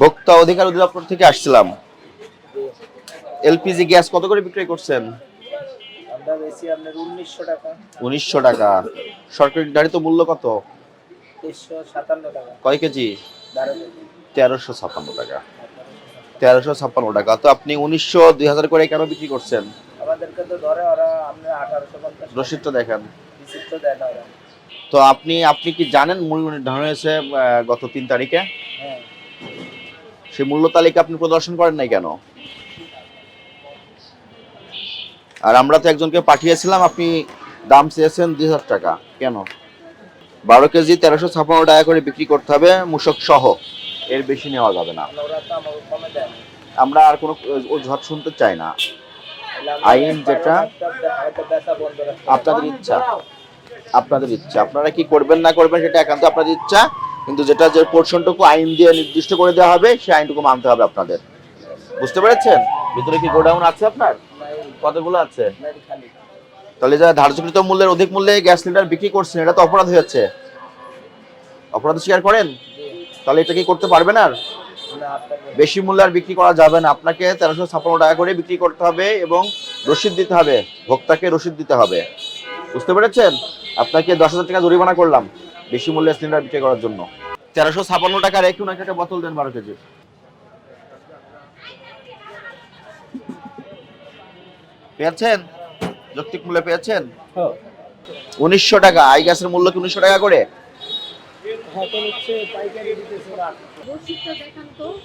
ভোক্তা অধিকার অধিদপ্তর থেকে আসছিলাম। এলপিজি গ্যাস কত করে বিক্রয় করছেন? আমরা বেশি আপনার 1900 টাকা। 1900 টাকা। সরকারি নির্ধারিত মূল্য কত? 2357 টাকা। কয় কেজি? 12 কেজি। 1356 টাকা। 1357। 1356 টাকা। তো আপনি 1900 2000 করে কেন বিক্রি করছেন? আমাদেরকে তো ধরে ওরা আপনার 1850 টাকা। রসিদটা দেখেন। রিসিপ্ট তো দেয় না ওরা। তো আপনি আপনি কি জানেন মূল্য নির্ধারণ হয়েছে গত 3 তারিখে? হ্যাঁ। সেই মূল্য তালিকা আপনি প্রদর্শন করেন নাই কেন? আর আমরা তো একজনকে পাঠিয়েছিলাম, আপনি দাম চেয়েছেন 2000 টাকা কেন? 12 কেজি 1356 টাকা করে বিক্রি করতে হবে মূসক সহ, এর বেশি নেওয়া যাবে না। ওরা তো আমাকে কমে দেয় না। আমরা আর কোনো অজুহাত শুনতে চাই না। আইন যেটা, আপনাদের ইচ্ছা, আপনাদের ইচ্ছা, আপনারা কি করবেন না করবেন সেটা একান্ত আপনাদের ইচ্ছা, কিন্তু যেটা যে পোর্শনটুকু আইন দিয়ে নির্দিষ্ট করে দেওয়া হবে সেই আইনটুকু মানতে হবে আপনাদের। বুঝতে পেরেছেন? ভিতরে কি গোডাউন আছে আপনার? কতগুলো আছে? তাহলে যারা ধার্যকৃত মূল্যের অধিক মূল্যে গ্যাস সিলিন্ডার বিক্রি করছেন, এটা তো অপরাধ হয়েছে। অপরাধ স্বীকার করেন? তাহলে এটা কি করতে পারবেন আর? বেশি মূল্যে আর বিক্রি করা যাবে না। আপনাকে 1356 টাকা করে বিক্রি করতে হবে এবং রসিদ দিতে হবে, ভোক্তাকে রসিদ দিতে হবে। বুঝতে পেরেছেন? আপনাকে 10,000 টাকা জরিমানা করলাম বেশি মূল্যে সিলিন্ডার বিক্রি করার জন্য। 1356 টাকা রেখে ওনাকে একটা বোতল দেন 12 কেজি। পেয়েছেন? যৌক্তিক মূল্যে পেয়েছেন? 1900 টাকা। আই গ্যাসের মূল্য কি 1900 টাকা করে?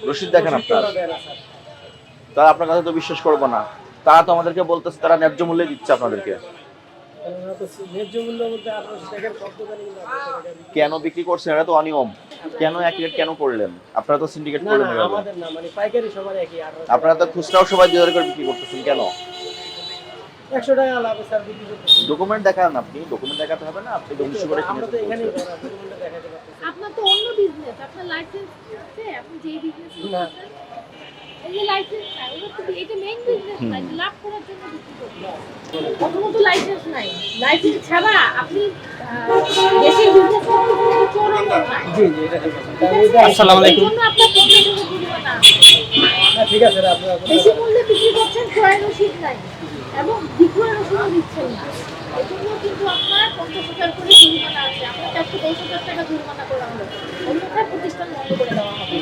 রসিদ দেখেন আপনার। তারা আপনার কথা তো বিশ্বাস করবো না। তারা তো আমাদেরকে বলতেছে তারা ন্যায্য মূল্যে দিচ্ছে আপনাদেরকে। কেন বিক্রি করছেন? এটা তো অনিয়ম। কেন এক রেট কেন করলেন? আপনারা তো সিন্ডিকেট করলেন এভাবে। আপনারা তো খুচরাও সবাই 2000 করে বিক্রি করতেছেন কেন? 100 টাকা লাভ স্যার বিক্রি করতেছি। ডকুমেন্ট দেখান, আপনি ডকুমেন্ট দেখাতে হবে না, আপনি 1900 করে আমরা তো কিনেছেন। এখানেই ডকুমেন্ট দেখাতে পারতেছি। আপনার তো অন্য বিজনেস, আপনার লাইসেন্স আছে, আপনি যেই বিজনেস না। করতেছেন এই যে লাইসেন্স নাই, ওটা তো এটা মেইন বিজনেস না, এটা লাভ করার জন্য বিক্রি করতেছেন। প্রথমত লাইসেন্স নাই, লাইসেন্স ছাড়া আপনি দেশের বিজনেস করতেছেন, এটা চোরও নাই। জি জি, এটা ঠিক আছে। আসসালামু আলাইকুম। এই জন্য আপনার 1500 জরিমানা। না ঠিক আছে, আপনারা বেশি মূল্যে বিক্রি করছেন, ক্রয় রসিদ নাই এবং বিক্রয় রসিদও দিচ্ছেন না। এজন্য কিন্তু আপনার 50,000 করে জরিমানা আছে। আপনার 410,000 টাকা জরিমানা করা হলো। অন্যথায় প্রতিষ্ঠান বন্ধ করে দেওয়া হবে।